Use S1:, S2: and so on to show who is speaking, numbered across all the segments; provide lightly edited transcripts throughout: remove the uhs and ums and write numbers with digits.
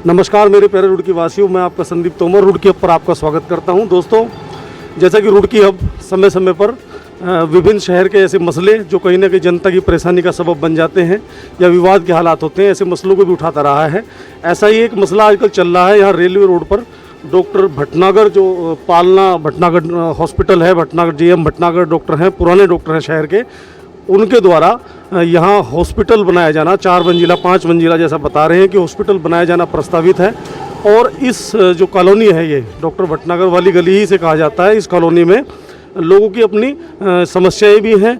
S1: नमस्कार मेरे प्यारे रुड़की वासियों, मैं आपका संदीप तोमर रुड़की हब पर आपका स्वागत करता हूं। दोस्तों, जैसा कि रुड़की हब समय समय पर विभिन्न शहर के ऐसे मसले जो कहीं ना कहीं जनता की परेशानी का सबब बन जाते हैं या विवाद के हालात होते हैं, ऐसे मसलों को भी उठाता रहा है। ऐसा ही एक मसला आजकल चल रहा है यहाँ रेलवे रोड पर। डॉक्टर भटनागर जो पालना भटनागर हॉस्पिटल है, भटनागर जीएम भटनागर डॉक्टर हैं, पुराने डॉक्टर हैं शहर के, उनके द्वारा यहाँ हॉस्पिटल बनाया जाना 4 मंजिला 5 मंजिला जैसा बता रहे हैं कि हॉस्पिटल बनाया जाना प्रस्तावित है। और इस जो कॉलोनी है, ये डॉक्टर भटनागर वाली गली ही से कहा जाता है, इस कॉलोनी में लोगों की अपनी समस्याएं भी हैं।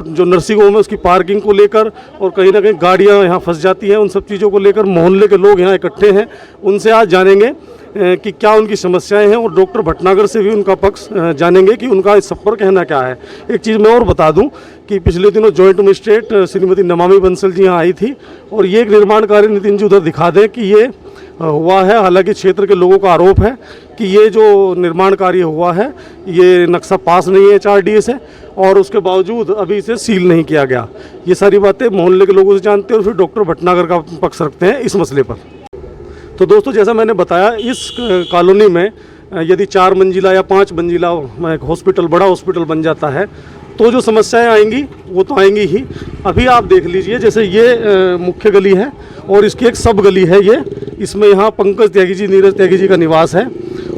S1: जो नर्सिंग होम है उसकी पार्किंग को लेकर और कहीं ना कहीं गाड़ियां यहाँ फंस जाती हैं, उन सब चीज़ों को लेकर मोहल्ले के लोग यहाँ इकट्ठे हैं। उनसे आज जानेंगे कि क्या उनकी समस्याएं हैं और डॉक्टर भटनागर से भी उनका पक्ष जानेंगे कि उनका इस सब पर कहना क्या है। एक चीज़ मैं और बता दूं कि पिछले दिनों जॉइंट मजिस्ट्रेट श्रीमती नमामि बंसल जी यहाँ आई थी और ये एक निर्माण कार्य, नितिन जी उधर दिखा दें, कि ये हुआ है। हालांकि क्षेत्र के लोगों का आरोप है कि ये जो निर्माण कार्य हुआ है ये नक्शा पास नहीं है HRDA से और उसके बावजूद अभी इसे सील नहीं किया गया। ये सारी बातें मोहल्ले के लोगों से जानते हैं और फिर डॉक्टर भटनागर का पक्ष रखते हैं इस मसले पर। तो दोस्तों, जैसा मैंने बताया, इस कॉलोनी में यदि 4 मंजिला या 5 मंजिला एक हॉस्पिटल, बड़ा हॉस्पिटल बन जाता है तो जो समस्याएं आएंगी वो तो आएंगी ही। अभी आप देख लीजिए, जैसे ये मुख्य गली है और इसकी एक सब गली है ये, इसमें यहाँ पंकज त्यागी जी, नीरज त्यागी जी का निवास है।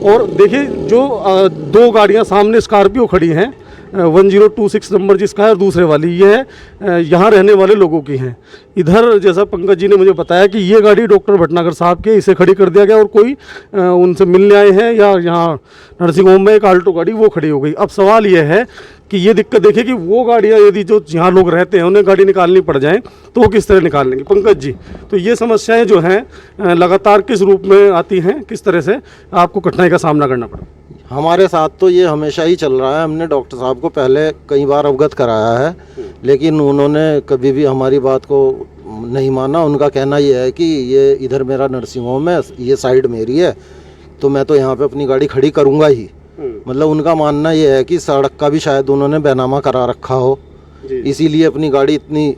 S1: और देखिए जो 2 गाड़ियाँ सामने स्कॉर्पियो खड़ी हैं, 1026 नंबर जिसका है और दूसरे वाली ये है, यहाँ रहने वाले लोगों की हैं। इधर जैसा पंकज जी ने मुझे बताया कि ये गाड़ी डॉक्टर भटनागर साहब के, इसे खड़ी कर दिया गया और कोई उनसे मिलने आए हैं या यहाँ नर्सिंग होम में एक आल्टो गाड़ी वो खड़ी हो गई। अब सवाल ये है कि ये दिक्कत देखिए कि वो गाड़ियाँ यदि जो यहाँ लोग रहते हैं उन्हें गाड़ी निकालनी पड़ जाए तो वो किस तरह निकाल लेंगे। पंकज जी, तो ये समस्याएं जो हैं लगातार किस रूप में आती हैं, किस तरह से आपको कठिनाई का सामना करना पड़ा?
S2: हमारे साथ तो ये हमेशा ही चल रहा है। हमने डॉक्टर साहब को पहले कई बार अवगत कराया है, लेकिन उन्होंने कभी भी हमारी बात को नहीं माना। उनका कहना ये है कि ये इधर मेरा नर्सिंग होम है, ये साइड मेरी है, तो मैं तो यहाँ पे अपनी गाड़ी खड़ी करूँगा ही। मतलब उनका मानना ये है कि सड़क का भी शायद उन्होंने बैनामा करा रखा हो, इसीलिए अपनी गाड़ी इतनी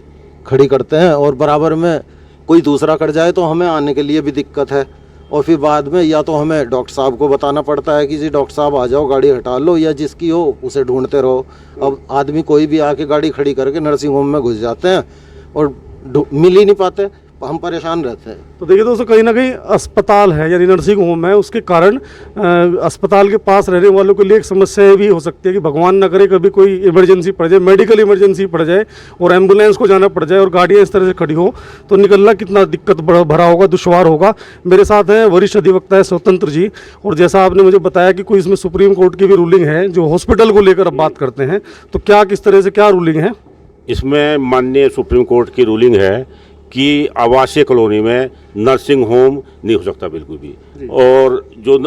S2: खड़ी करते हैं। और बराबर में कोई दूसरा कर जाए तो हमें आने के लिए भी दिक्कत है। और फिर बाद में या तो हमें डॉक्टर साहब को बताना पड़ता है कि जी डॉक्टर साहब आ जाओ, गाड़ी हटा लो, या जिसकी हो उसे ढूंढते रहो। अब आदमी कोई भी आके गाड़ी खड़ी करके नर्सिंग होम में घुस जाते हैं और मिल ही नहीं पाते, हम परेशान रहते हैं।
S1: तो देखिए दोस्तों, कहीं ना कहीं अस्पताल है यानी नर्सिंग होम है, उसके कारण अस्पताल के पास रहने वालों के लिए एक समस्या भी हो सकती है कि भगवान न करे कभी कोई इमरजेंसी पड़ जाए, मेडिकल इमरजेंसी पड़ जाए और एम्बुलेंस को जाना पड़ जाए और गाड़ियाँ इस तरह से खड़ी हो तो निकलना कितना दिक्कत भरा होगा, दुश्वार होगा। मेरे साथ हैं वरिष्ठ अधिवक्ता है स्वतंत्र जी, और जैसा आपने मुझे बताया कि कोई इसमें सुप्रीम कोर्ट की भी रूलिंग है जो हॉस्पिटल को लेकर अब बात करते हैं, तो क्या किस तरह से क्या रूलिंग है
S3: इसमें? माननीय सुप्रीम कोर्ट की रूलिंग है कि आवासीय कॉलोनी में नर्सिंग होम नहीं हो सकता बिल्कुल भी, और जो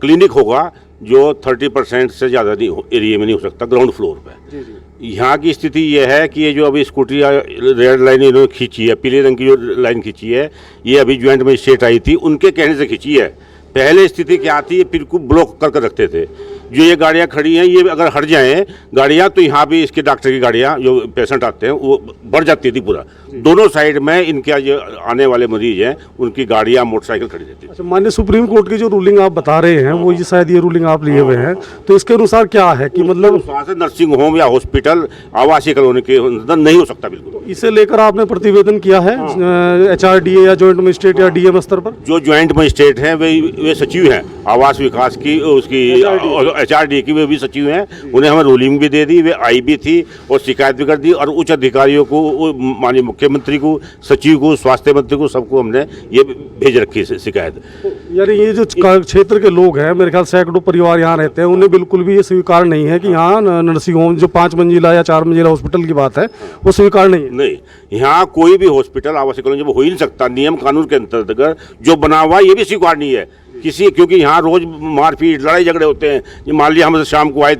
S3: क्लिनिक होगा जो 30% से ज़्यादा एरिया में नहीं हो सकता ग्राउंड फ्लोर पे। यहाँ की स्थिति यह है कि ये जो अभी स्कूटी रेड लाइन इन्होंने खींची है, पीले रंग की जो लाइन खींची है, ये अभी ज्वाइंट मजिस्ट्रेट आई थी, उनके कहने से खींची है। पहले स्थिति क्या थी, ये बिल्कुल ब्लॉक करके रखते थे। जो ये गाड़ियाँ खड़ी हैं, ये अगर हट जाएं गाड़ियाँ तो यहाँ भी इसके डॉक्टर की गाड़ियाँ जो पेशेंट आते हैं वो बढ़ जाती थी पूरा। दोनों साइड में इनके जो आने वाले मरीज हैं उनकी गाड़ियाँ मोटरसाइकिल खड़ी रहती थी।
S1: अच्छा, माननीय सुप्रीम कोर्ट की जो रूलिंग आप बता रहे हैं वो ये शायद ये रूलिंग आप लिए हुए हैं, तो इसके अनुसार क्या है कि मतलब
S3: नर्सिंग होम या हॉस्पिटल आवासीय कॉलोनी के अंदर नहीं हो सकता बिल्कुल।
S1: इसे लेकर आपने प्रतिवेदन किया है HRDA या जॉइंट मजिस्ट्रेट या DM स्तर पर?
S3: जो ज्वाइंट मजिस्ट्रेट हैं वे सचिव हैं आवास विकास की, उसकी HRDA की वे भी सचिव हैं। उन्हें हमें रूलिंग भी दे दी, वे आई भी थी और शिकायत भी कर दी, और उच्च अधिकारियों को, माननीय मुख्यमंत्री को, सचिव को, स्वास्थ्य मंत्री को, सबको हमने ये भेज रखी है शिकायत।
S1: यानी ये जो क्षेत्र के लोग हैं, मेरे ख्याल सैकड़ों परिवार यहाँ रहते हैं, उन्हें बिल्कुल भी ये स्वीकार नहीं है कि यहाँ नर्सिंग होम जो 5 मंजिला या 4 मंजिला हॉस्पिटल की बात है वो स्वीकार नहीं है।
S3: नहीं, यहाँ कोई भी हॉस्पिटल आवासीय कॉलोनी जब हो ही नहीं सकता, नियम कानून के अंतर्गत जो बना हुआ ये भी स्वीकार नहीं है किसी, क्योंकि यहाँ रोज मारपीट लड़ाई झगड़े होते हैं। मान लिया हम शाम को आए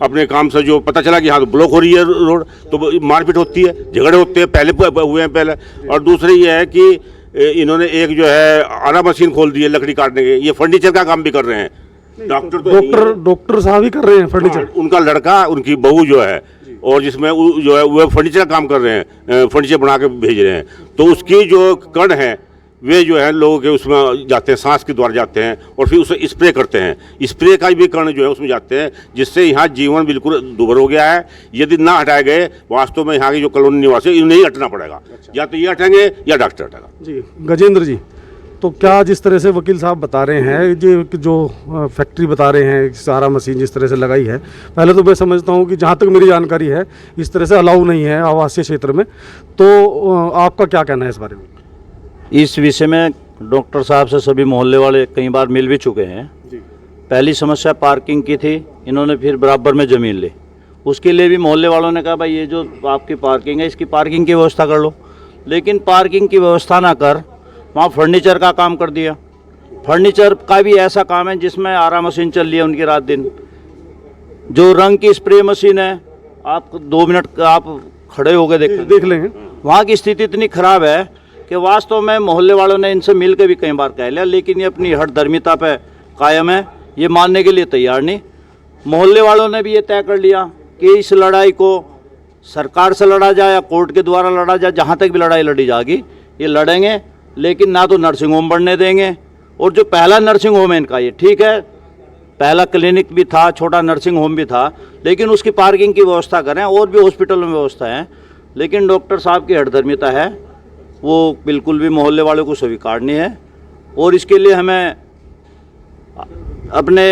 S3: अपने काम से, जो पता चला कि यहाँ तो ब्लॉक हो रही है रोड, तो मारपीट होती है, झगड़े होते हैं, पहले हुए हैं पहले। और दूसरी ये है कि इन्होंने एक जो है आरा मशीन खोल दी है लकड़ी काटने के, ये फर्नीचर का काम भी कर रहे हैं।
S1: डॉक्टर साहब ही कर रहे हैं फर्नीचर,
S3: उनका लड़का, उनकी बहू जो है, और जिसमें जो है वो फर्नीचर का काम कर रहे हैं, फर्नीचर बना के भेज रहे हैं। तो उसकी जो कण है वे जो है लोगों के उसमें जाते हैं, सांस के द्वारा जाते हैं और फिर उसे स्प्रे करते हैं। स्प्रे का भी कण जो है उसमें जाते हैं, जिससे यहाँ जीवन बिल्कुल दुभर हो गया है। यदि ना हटाए गए, वास्तव में यहाँ की जो कॉलोनी निवासी इन्हें नहीं हटना पड़ेगा। या तो ये हटेंगे या डॉक्टर हटेगा।
S1: जी गजेंद्र जी, तो क्या जिस तरह से वकील साहब बता रहे हैं, जो फैक्ट्री बता रहे हैं, सारा मशीन जिस तरह से लगाई है, पहले तो मैं समझता हूँ कि जहाँ तक मेरी जानकारी है इस तरह से अलाउ नहीं है आवासीय क्षेत्र में, तो आपका क्या कहना है इस बारे में?
S4: इस विषय में डॉक्टर साहब से सभी मोहल्ले वाले कई बार मिल भी चुके हैं।
S1: जी।
S4: पहली समस्या पार्किंग की थी, इन्होंने फिर बराबर में ज़मीन ली, उसके लिए भी मोहल्ले वालों ने कहा भाई ये जो आपकी पार्किंग है इसकी पार्किंग की व्यवस्था कर लो, लेकिन पार्किंग की व्यवस्था ना कर वहाँ फर्नीचर का काम कर दिया। फर्नीचर का भी ऐसा काम है जिसमें आरा मशीन चल रही है उनकी रात दिन। जो रंग की स्प्रे मशीन है, आप 2 मिनट आप खड़े हो गए
S1: देख लेंगे,
S4: वहाँ की स्थिति इतनी खराब है कि वास्तव में मोहल्ले वालों ने इनसे मिल के भी कई बार कह लिया, लेकिन ये अपनी हठधर्मिता पे कायम है, ये मानने के लिए तैयार नहीं। मोहल्ले वालों ने भी ये तय कर लिया कि इस लड़ाई को सरकार से लड़ा जाए या कोर्ट के द्वारा लड़ा जाए, जहाँ तक भी लड़ाई लड़ी जाएगी ये लड़ेंगे, लेकिन ना तो नर्सिंग होम बनने देंगे। और जो पहला नर्सिंग होम है इनका, ये ठीक है, पहला क्लिनिक भी था, छोटा नर्सिंग होम भी था, लेकिन उसकी पार्किंग की व्यवस्था करें, और भी हॉस्पिटल में व्यवस्था है, लेकिन डॉक्टर साहब की हठधर्मिता है, वो बिल्कुल भी मोहल्ले वालों को स्वीकार नहीं है। और इसके लिए हमें अपने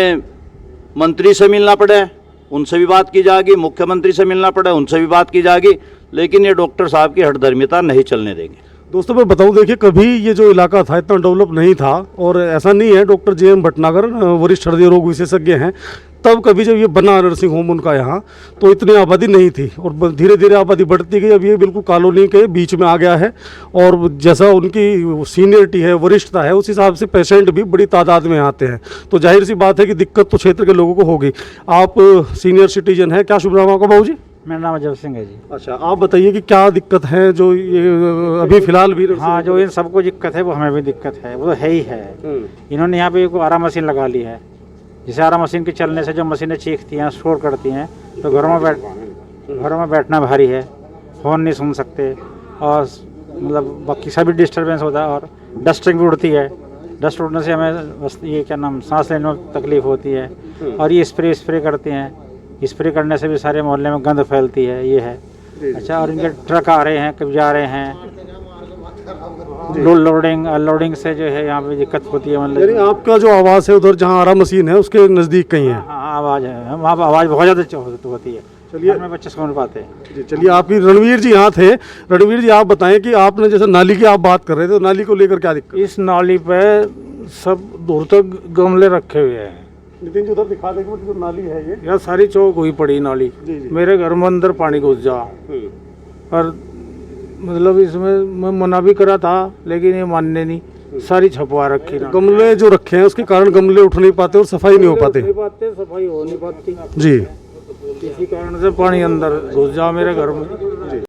S4: मंत्री से मिलना पड़े, उनसे भी बात की जाएगी, मुख्यमंत्री से मिलना पड़े, उनसे भी बात की जाएगी, लेकिन ये डॉक्टर साहब की हठधर्मिता नहीं चलने देंगे।
S1: दोस्तों मैं बताऊं, देखिए कभी ये जो इलाका था इतना डेवलप नहीं था, और ऐसा नहीं है, डॉक्टर जे.एम. भटनागर वरिष्ठ हृदय रोग विशेषज्ञ हैं, तब कभी जब ये बना नर्सिंग होम उनका यहाँ, तो इतनी आबादी नहीं थी, और धीरे धीरे आबादी बढ़ती गई। अब ये बिल्कुल कॉलोनी के बीच में आ गया है, और जैसा उनकी सीनियरिटी है, वरिष्ठता है, उस हिसाब से पेशेंट भी बड़ी तादाद में आते हैं, तो जाहिर सी बात है कि दिक्कत तो क्षेत्र के लोगों को होगी। आप सीनियर सिटीजन हैं, क्या शुभ नाम आपका बाबू जी?
S5: मेरा नाम अजय सिंह है जी।
S1: अच्छा, आप बताइए कि क्या दिक्कत है जो ये अभी फिलहाल भी?
S5: हाँ, जो इन सबको दिक्कत है वो हमें भी दिक्कत है, वो है ही है। इन्होंने यहाँ पे एक आरा मशीन लगा ली है, जिसे आरा मशीन के चलने से जो मशीनें चीखती हैं, शोर करती हैं, तो घरों में बैठना भारी है, हॉर्न नहीं सुन सकते, और मतलब बाकी सभी डिस्टर्बेंस होता है, और डस्टिंग भी उड़ती है। डस्ट उड़ने से हमें बस ये क्या नाम सांस लेने में तकलीफ होती है, और ये स्प्रे करते हैं, स्प्रे करने से भी सारे मोहल्ले में गंद फैलती है, ये है। अच्छा, और इनके ट्रक आ रहे हैं, कभी जा रहे हैं, लोडिंग अनलोडिंग से जो है यहाँ पे दिक्कत होती है। मतलब
S1: यानी आपका जो आवाज़ है उधर जहाँ आरा मशीन है उसके नज़दीक कहीं है?
S5: हाँ, आवाज़ है, वहाँ आवाज़ बहुत ज़्यादा होती है।
S1: चलिए,
S5: में बच्चे सुन पाते हैं
S1: जी। चलिए, आपकी रणवीर जी यहाँ थे। रणवीर जी, आप बताएं कि आपने जैसे नाली की आप बात कर रहे थे, तो नाली को लेकर क्या दिक्कत?
S6: इस नाली पे सब दूर तक गमले रखे हुए हैं।
S1: नितिन जी उधर दिखा देंगे, जो नाली है ये
S6: यार सारी चौक हुई पड़ी नाली।
S1: जी।
S6: मेरे घर में अंदर पानी घुस जा, और मतलब इसमें मैं मना भी करा था, लेकिन ये मानने नहीं, सारी छपवा रखी ना।
S1: गमले जो रखे हैं उसके कारण गमले उठ नहीं पाते और सफाई नहीं हो पाते।
S6: सफाई हो नहीं पाती
S1: जी,
S6: इसी कारण से पानी अंदर घुस जा मेरे घर में।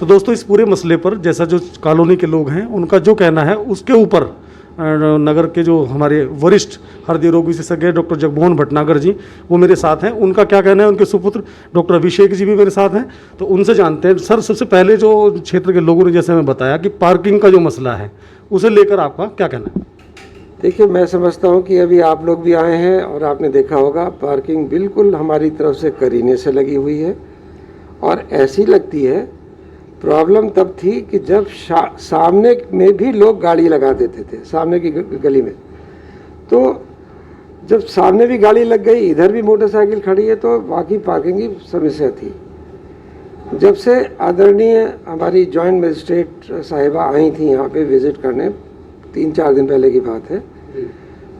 S1: तो दोस्तों इस पूरे मसले पर जैसा जो कॉलोनी के लोग हैं उनका जो कहना है, उसके ऊपर नगर के जो हमारे वरिष्ठ हृदय रोग विशेषज्ञ डॉक्टर जगमोहन भटनागर जी, वो मेरे साथ हैं। उनका क्या कहना है, उनके सुपुत्र डॉक्टर अभिषेक जी भी मेरे साथ हैं, तो उनसे जानते हैं। सर, सबसे पहले जो क्षेत्र के लोगों ने जैसे हमें बताया कि पार्किंग का जो मसला है, उसे लेकर आपका क्या कहना है?
S7: देखिए, मैं समझता हूँ कि अभी आप लोग भी आए हैं और आपने देखा होगा, पार्किंग बिल्कुल हमारी तरफ से करीने से लगी हुई है, और ऐसी लगती है। प्रॉब्लम तब थी कि जब सामने में भी लोग गाड़ी लगा देते थे, सामने की गली में। तो जब सामने भी गाड़ी लग गई, इधर भी मोटरसाइकिल खड़ी है, तो बाकी पार्किंग की समस्या थी। जब से आदरणीय हमारी जॉइंट मजिस्ट्रेट साहिबा आई थी यहाँ पे विजिट करने, 3-4 दिन पहले की बात है,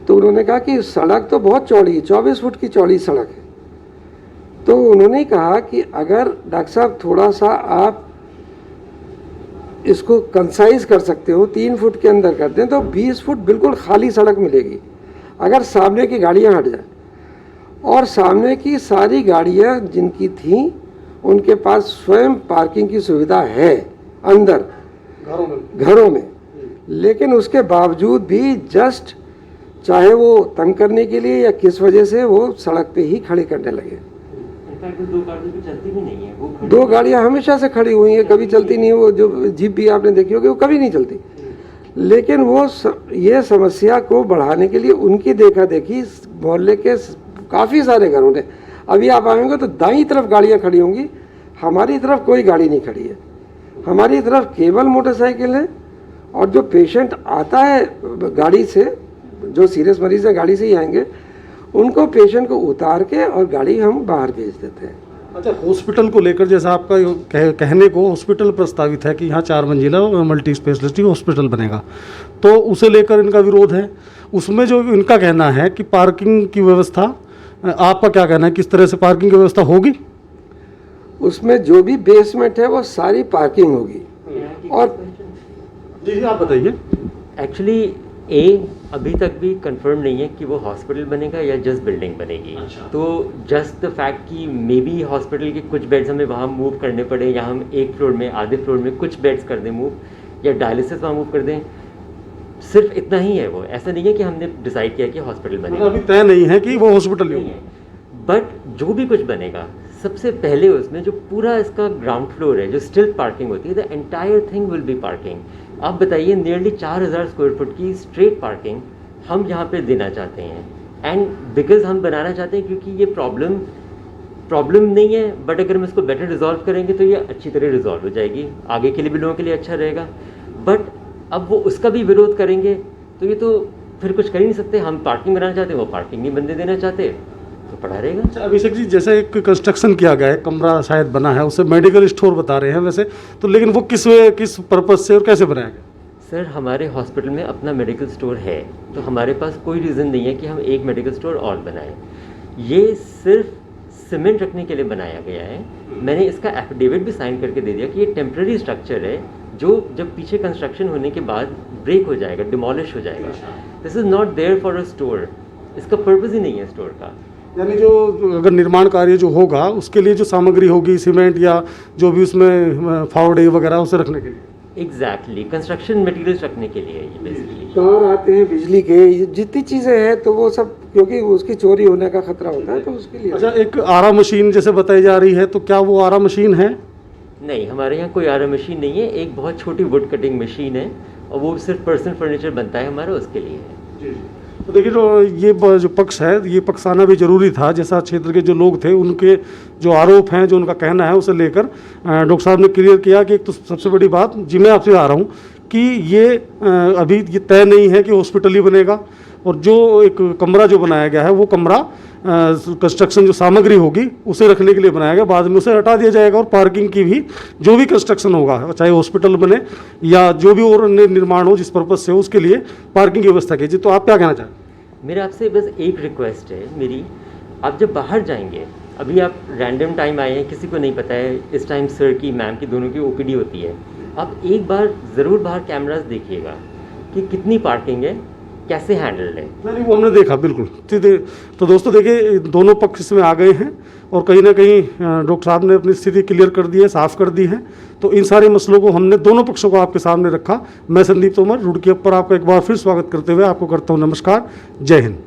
S7: तो उन्होंने कहा कि सड़क तो बहुत चौड़ी, 24 फुट की चौड़ी सड़क है। तो उन्होंने कहा कि अगर डॉक्टर साहब थोड़ा सा आप इसको कंसाइज कर सकते हो, 3 फुट के अंदर कर दें, तो 20 फुट बिल्कुल खाली सड़क मिलेगी अगर सामने की गाड़ियां हट जाए। और सामने की सारी गाड़ियां जिनकी थीं, उनके पास स्वयं पार्किंग की सुविधा है अंदर घरों में, लेकिन उसके बावजूद भी जस्ट चाहे वो तंग करने के लिए या किस वजह से वो सड़क पे ही खड़ी करने लगे। 2 गाड़ियां हमेशा से खड़ी हुई हैं, कभी चलती नहीं है। वो जो जीप भी आपने देखी होगी वो कभी नहीं चलती, लेकिन ये समस्या को बढ़ाने के लिए उनकी देखा देखी मोहल्ले के काफ़ी सारे घरों ने, अभी आप आएंगे तो दाईं तरफ गाड़ियाँ खड़ी होंगी, हमारी तरफ कोई गाड़ी नहीं खड़ी है, हमारी तरफ केवल मोटरसाइकिल है। और जो पेशेंट आता है गाड़ी से, जो सीरियस मरीज़ है गाड़ी से ही आएंगे, उनको पेशेंट को उतार के और गाड़ी हम बाहर भेज देते हैं।
S1: अच्छा, हॉस्पिटल को लेकर जैसा आपका कहने को हॉस्पिटल प्रस्तावित है कि यहाँ 4 मंजिला मल्टी स्पेशलिटी हॉस्पिटल बनेगा, तो उसे लेकर इनका विरोध है। उसमें जो इनका कहना है कि पार्किंग की व्यवस्था, आपका क्या कहना है, किस तरह से पार्किंग की व्यवस्था होगी?
S7: उसमें जो भी बेसमेंट है वो सारी पार्किंग होगी। और
S1: जी आप बताइए।
S8: एक्चुअली अभी तक भी कंफर्म नहीं है कि वो हॉस्पिटल बनेगा या जस्ट बिल्डिंग बनेगी। तो जस्ट द फैक्ट कि मे बी हॉस्पिटल के कुछ बेड्स हमें वहाँ मूव करने पड़े, या हम एक फ्लोर में आधे फ्लोर में कुछ बेड्स कर दें मूव, या डायलिसिस वहाँ मूव कर दें, सिर्फ इतना ही है। वो ऐसा नहीं है कि हमने डिसाइड किया कि हॉस्पिटल बनेगा,
S1: अभी तय नहीं है कि वो हॉस्पिटल ही है।
S8: बट जो भी कुछ बनेगा सबसे पहले उसमें जो पूरा इसका ग्राउंड फ्लोर है, जो स्टिल पार्किंग होती है, the entire thing will be parking. आप बताइए, नियरली 4000 स्क्वायर फुट की स्ट्रेट पार्किंग हम यहाँ पे देना चाहते हैं। एंड बिकॉज हम बनाना चाहते हैं क्योंकि ये प्रॉब्लम नहीं है, बट अगर हम इसको बेटर रिजॉल्व करेंगे तो ये अच्छी तरह रिजॉल्व हो जाएगी, आगे के लिए भी लोगों के लिए अच्छा रहेगा। बट अब वो उसका भी विरोध करेंगे तो ये तो फिर कुछ कर ही नहीं सकते। हम पार्किंग बनाना चाहते हैं, वो पार्किंग नहीं बनने देना चाहते, तो पड़ा रहेगा।
S1: अच्छा अभिषेक जी, जैसे एक कंस्ट्रक्शन किया गया है, कमरा शायद बना है, उसे मेडिकल स्टोर बता रहे हैं वैसे तो, लेकिन वो किस पर्पज से और कैसे बनाया गया?
S8: सर, हमारे हॉस्पिटल में अपना मेडिकल स्टोर है, तो हमारे पास कोई रीज़न नहीं है कि हम एक मेडिकल स्टोर और बनाएं। ये सिर्फ सीमेंट रखने के लिए बनाया गया है। मैंने इसका एफिडेविट भी साइन करके दे दिया कि ये टेम्प्रेरी स्ट्रक्चर है, जो जब पीछे कंस्ट्रक्शन होने के बाद ब्रेक हो जाएगा, डिमोलिश हो जाएगा। This is not there for a store, इसका पर्पज़ ही नहीं है स्टोर का।
S1: यानी जो अगर निर्माण कार्य जो होगा उसके लिए जो सामग्री होगी, सीमेंट या जो भी उसमें फावड़े वगैरह, उसे रखने के लिए।
S8: एग्जैक्टली, कंस्ट्रक्शन मटेरियल्स रखने के लिए ये बेसिकली।
S7: तार आते हैं बिजली के, ये जितनी चीज़ें हैं तो वो सब, क्योंकि उसकी चोरी होने का खतरा होता है, तो उसके लिए।
S1: अच्छा, एक आरा मशीन जैसे बताई जा रही है, तो क्या वो आरा मशीन है?
S8: नहीं, हमारे यहाँ कोई आरा मशीन नहीं है। एक बहुत छोटी वुड कटिंग मशीन है और वो सिर्फ पर्सनल फर्नीचर बनता है हमारा, उसके लिए है।
S1: तो देखिए, तो ये जो पक्ष है, ये पक्ष आना भी जरूरी था। जैसा क्षेत्र के जो लोग थे, उनके जो आरोप हैं, जो उनका कहना है, उसे लेकर डॉक्टर साहब ने क्लियर किया कि एक तो सबसे बड़ी बात, जी मैं आपसे आ रहा हूँ कि ये अभी ये तय नहीं है कि हॉस्पिटल ही बनेगा, और जो एक कमरा जो बनाया गया है, वो कमरा कंस्ट्रक्शन जो सामग्री होगी उसे रखने के लिए बनाया गया, बाद में उसे हटा दिया जाएगा। और पार्किंग की भी जो भी कंस्ट्रक्शन होगा, चाहे हॉस्पिटल बने या जो भी और निर्माण हो जिस पर्पज से हो, उसके लिए पार्किंग की व्यवस्था कीजिए। तो आप क्या कहना चाहें?
S8: मेरा आपसे बस एक रिक्वेस्ट है मेरी, आप जब बाहर जाएंगे, अभी आप रैंडम टाइम आए हैं, किसी को नहीं पता है इस टाइम सर की, मैम की, दोनों की ओपीडी होती है, आप एक बार ज़रूर बाहर कैमरास देखिएगा कि कितनी पार्किंग है, कैसे हैंडल है।
S1: नहीं, वो हमने देखा बिल्कुल। तो दोस्तों देखिए, दोनों पक्ष इसमें आ गए हैं और कहीं ना कहीं डॉक्टर साहब ने अपनी स्थिति क्लियर कर दी है, साफ कर दी है। तो इन सारे मसलों को हमने दोनों पक्षों को आपके सामने रखा। मैं संदीप तोमर, रुड़की अप पर आपका एक बार फिर स्वागत करते हुए आपको करता हूँ नमस्कार। जय हिंद।